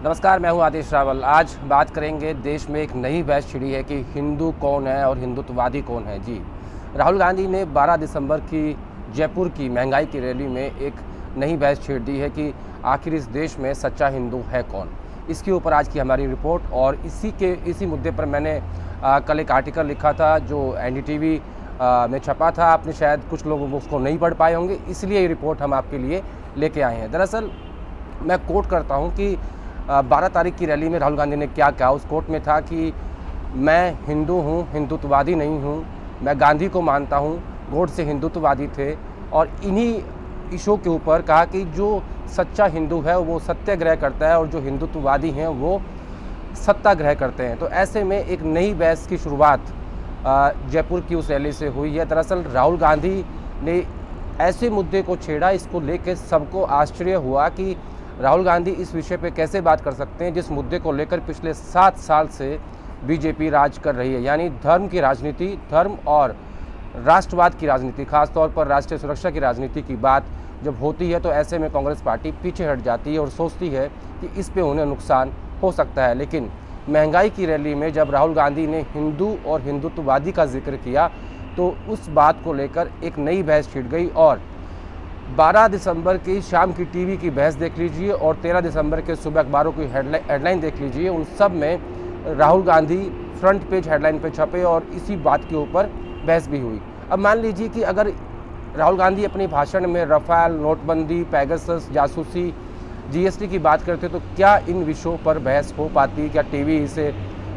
नमस्कार, मैं हूं आतिश रावल। आज बात करेंगे, देश में एक नई बहस छिड़ी है कि हिंदू कौन है और हिंदुत्ववादी कौन है। जी, राहुल गांधी ने 12 दिसंबर की जयपुर की महंगाई की रैली में एक नई बहस छेड़ दी है कि आखिर इस देश में सच्चा हिंदू है कौन। इसके ऊपर आज की हमारी रिपोर्ट, और इसी मुद्दे पर मैंने कल एक आर्टिकल लिखा था जो NDTV में छपा था। आपने शायद कुछ लोग उसको नहीं पढ़ पाए होंगे, इसलिए ये रिपोर्ट हम आपके लिए लेके आए हैं। दरअसल मैं कोट करता हूँ कि 12 तारीख की रैली में राहुल गांधी ने क्या कहा। उस कोट में था कि मैं हिंदू हूँ, हिंदुत्ववादी नहीं हूँ। मैं गांधी को मानता हूँ, गोडसे हिंदुत्ववादी थे। और इन्हीं इशू के ऊपर कहा कि जो सच्चा हिंदू है वो सत्याग्रह करता है और जो हिंदुत्ववादी हैं वो सत्याग्रह करते हैं। तो ऐसे में एक नई बहस की शुरुआत जयपुर की उस रैली से हुई है। दरअसल राहुल गांधी ने ऐसे मुद्दे को छेड़ा, इसको लेकर सबको आश्चर्य हुआ कि राहुल गांधी इस विषय पे कैसे बात कर सकते हैं जिस मुद्दे को लेकर पिछले 7 साल से बीजेपी राज कर रही है। यानी धर्म की राजनीति, धर्म और राष्ट्रवाद की राजनीति, खासतौर पर राष्ट्रीय सुरक्षा की राजनीति की बात जब होती है तो ऐसे में कांग्रेस पार्टी पीछे हट जाती है और सोचती है कि इस पे उन्हें नुकसान हो सकता है। लेकिन महंगाई की रैली में जब राहुल गांधी ने हिंदू और हिंदुत्ववादी का जिक्र किया तो उस बात को लेकर एक नई बहस छिड़ गई। और 12 दिसंबर की शाम की टीवी की बहस देख लीजिए और 13 दिसंबर के सुबह अखबारों की हेडलाइन देख लीजिए, उन सब में Rahul Gandhi front page headline पे छपे और इसी बात के ऊपर बहस भी हुई। अब मान लीजिए कि अगर राहुल गांधी अपने भाषण में रफाल, नोटबंदी, पैगासस, जासूसी, GST की बात करते तो क्या इन विषयों पर बहस हो पाती? क्या टीवी इसे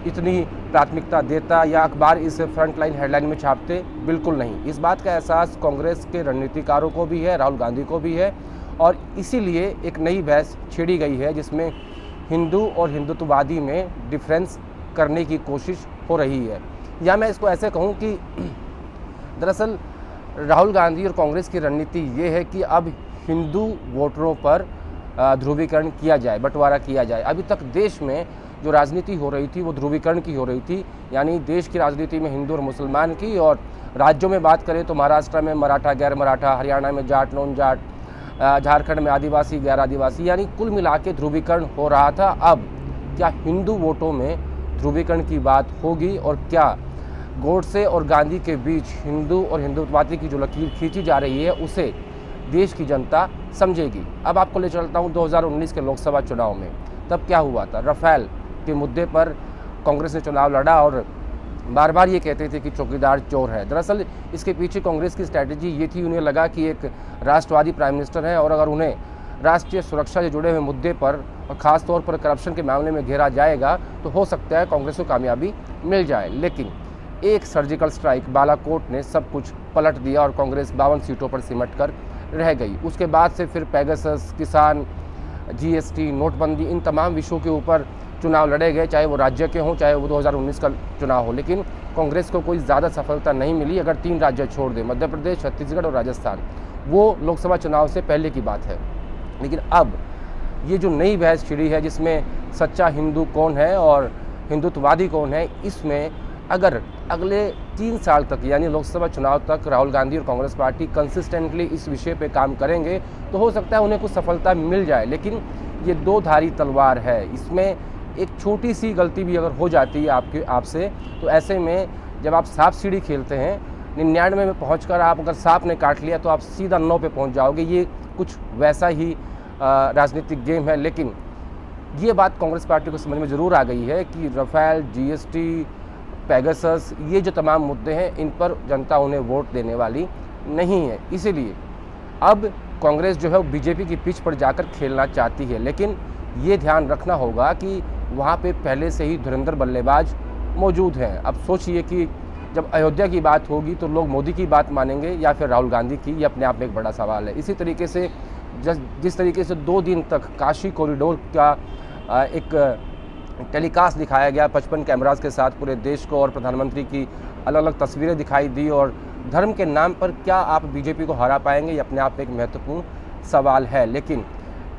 इतनी प्राथमिकता देता या अखबार इसे फ्रंट लाइन हेडलाइन में छापते? बिल्कुल नहीं। इस बात का एहसास कांग्रेस के रणनीतिकारों को भी है, राहुल गांधी को भी है, और इसीलिए एक नई बहस छेड़ी गई है जिसमें हिंदू और हिंदुत्ववादी में डिफरेंस करने की कोशिश हो रही है। या मैं इसको ऐसे कहूँ कि दरअसल राहुल गांधी और कांग्रेस की रणनीति ये है कि अब हिंदू वोटरों पर ध्रुवीकरण किया जाए, बंटवारा किया जाए। अभी तक देश में जो राजनीति हो रही थी वो ध्रुवीकरण की हो रही थी, यानी देश की राजनीति में हिंदू और मुसलमान की, और राज्यों में बात करें तो महाराष्ट्र में मराठा गैर मराठा, हरियाणा में जाट नॉन जाट, झारखंड में आदिवासी गैर आदिवासी, यानी कुल मिला के ध्रुवीकरण हो रहा था। अब क्या हिंदू वोटों में ध्रुवीकरण की बात होगी और क्या गोडसे और गांधी के बीच हिंदू और हिंदुत्ववादी की जो लकीर खींची जा रही है उसे देश की जनता समझेगी? अब आपको ले चलता हूँ 2019 के लोकसभा चुनाव में। तब क्या हुआ था? राफेल के मुद्दे पर कांग्रेस ने चुनाव लड़ा और बार बार ये कहते थे कि चौकीदार चोर है। दरअसल इसके पीछे कांग्रेस की स्ट्रैटेजी ये थी, उन्हें लगा कि एक राष्ट्रवादी प्राइम मिनिस्टर है और अगर उन्हें राष्ट्रीय सुरक्षा से जुड़े हुए मुद्दे पर और ख़ास तौर पर करप्शन के मामले में घेरा जाएगा तो हो सकता है कांग्रेस को कामयाबी मिल जाए। लेकिन एक सर्जिकल स्ट्राइक, बालाकोट ने सब कुछ पलट दिया और कांग्रेस 52 सीटों पर सिमट कर रह गई। उसके बाद से फिर पैगासस, किसान, GST, नोटबंदी, इन तमाम विषयों के ऊपर चुनाव लड़े गए, चाहे वो राज्य के हों चाहे वो 2019 का चुनाव हो। लेकिन कांग्रेस को कोई ज़्यादा सफलता नहीं मिली अगर 3 राज्य छोड़ दें, मध्य प्रदेश, छत्तीसगढ़ और राजस्थान। वो लोकसभा चुनाव से पहले की बात है। लेकिन अब ये जो नई बहस छिड़ी है जिसमें सच्चा हिंदू कौन है और हिंदुत्ववादी कौन है, इसमें अगर अगले 3 साल तक यानी लोकसभा चुनाव तक राहुल गांधी और कांग्रेस पार्टी कंसिस्टेंटली इस विषय पे काम करेंगे तो हो सकता है उन्हें कुछ सफलता मिल जाए। लेकिन ये 2 धारी तलवार है, इसमें एक छोटी सी गलती भी अगर हो जाती है आपसे तो ऐसे में जब आप सांप सीढ़ी खेलते हैं 99 में पहुंचकर आप अगर सांप ने काट लिया तो आप सीधा 9 पे पहुंच जाओगे। ये कुछ वैसा ही राजनीतिक गेम है। लेकिन ये बात कांग्रेस पार्टी को समझ में ज़रूर आ गई है कि राफेल, GST, पैगासस, ये जो तमाम मुद्दे हैं इन पर जनता उन्हें वोट देने वाली नहीं है। इसीलिए अब कांग्रेस जो है वो बीजेपी की पिच पर जाकर खेलना चाहती है। लेकिन ये ध्यान रखना होगा कि वहाँ पे पहले से ही धुरंधर बल्लेबाज मौजूद हैं। अब सोचिए कि जब अयोध्या की बात होगी तो लोग मोदी की बात मानेंगे या फिर राहुल गांधी की, ये अपने आप में एक बड़ा सवाल है। इसी तरीके से जिस तरीके से 2 दिन तक काशी कॉरिडोर का एक टेलीकास्ट दिखाया गया 55 कैमरास के साथ पूरे देश को, और प्रधानमंत्री की अलग अलग तस्वीरें दिखाई दी, और धर्म के नाम पर क्या आप बीजेपी को हरा पाएंगे, ये अपने आप में एक महत्वपूर्ण सवाल है। लेकिन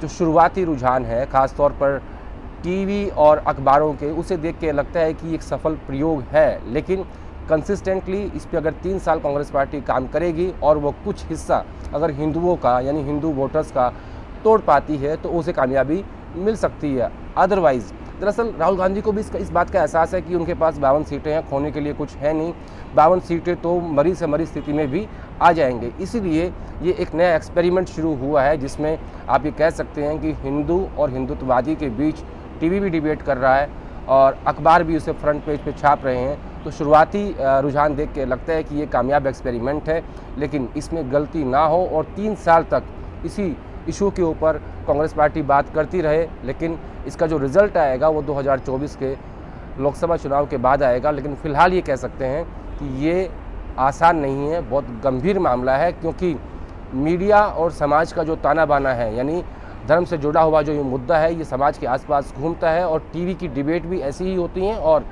जो शुरुआती रुझान है खासतौर पर टीवी और अखबारों के, उसे देख के लगता है कि एक सफल प्रयोग है। लेकिन कंसिस्टेंटली इस पर अगर 3 साल कांग्रेस पार्टी काम करेगी और वो कुछ हिस्सा अगर हिंदुओं का यानी हिंदू वोटर्स का तोड़ पाती है तो उसे कामयाबी मिल सकती है। अदरवाइज़ दरअसल राहुल गांधी को भी इस बात का एहसास है कि उनके पास 52 सीटें हैं, खोने के लिए कुछ है नहीं। 52 सीटें तो मरी से मरी स्थिति में भी आ जाएंगे। इसीलिए ये एक नया एक्सपेरिमेंट शुरू हुआ है, जिसमें आप ये कह सकते हैं कि हिंदू और हिंदुत्ववादी के बीच टीवी भी डिबेट कर रहा है और अखबार भी उसे फ्रंट पेज पे छाप रहे हैं। तो शुरुआती रुझान देख के लगता है कि ये कामयाब एक्सपेरिमेंट है, लेकिन इसमें गलती ना हो और 3 साल तक इसी इशू के ऊपर कांग्रेस पार्टी बात करती रहे। लेकिन इसका जो रिज़ल्ट आएगा वो 2024 के लोकसभा चुनाव के बाद आएगा। लेकिन फ़िलहाल ये कह सकते हैं कि ये आसान नहीं है, बहुत गंभीर मामला है, क्योंकि मीडिया और समाज का जो ताना बाना है, यानी धर्म से जुड़ा हुआ जो ये मुद्दा है, ये समाज के आसपास घूमता है और टीवी की डिबेट भी ऐसी ही होती हैं। और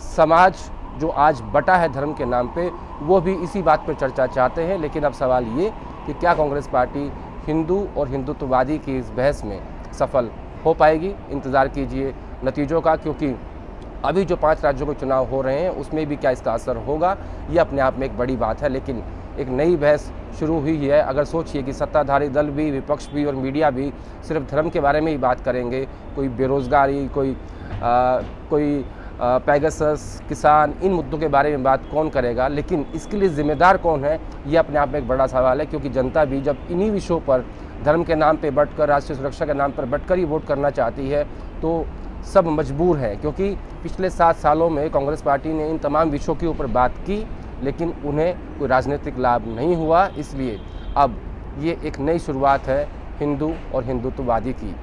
समाज जो आज बटा है धर्म के नाम पे, वो भी इसी बात पर चर्चा चाहते हैं। लेकिन अब सवाल ये कि क्या कांग्रेस पार्टी हिंदू और हिंदुत्ववादी की इस बहस में सफल हो पाएगी? इंतज़ार कीजिए नतीजों का, क्योंकि अभी जो 5 राज्यों के चुनाव हो रहे हैं उसमें भी क्या इसका असर होगा, ये अपने आप में एक बड़ी बात है। लेकिन एक नई बहस शुरू हुई है। अगर सोचिए कि सत्ताधारी दल भी, विपक्ष भी और मीडिया भी सिर्फ धर्म के बारे में ही बात करेंगे, कोई बेरोज़गारी, कोई पैगासस, किसान, इन मुद्दों के बारे में बात कौन करेगा? लेकिन इसके लिए ज़िम्मेदार कौन है, ये अपने आप में एक बड़ा सवाल है। क्योंकि जनता भी जब इन्हीं विषयों पर, धर्म के नाम पे बटकर, राष्ट्रीय सुरक्षा के नाम पर बटकर ही वोट करना चाहती है, तो सब मजबूर हैं। क्योंकि पिछले 7 सालों में कांग्रेस पार्टी ने इन तमाम विषयों के ऊपर बात की, लेकिन उन्हें कोई राजनीतिक लाभ नहीं हुआ। इसलिए अब ये एक नई शुरुआत है हिंदू और हिंदुत्ववादी की।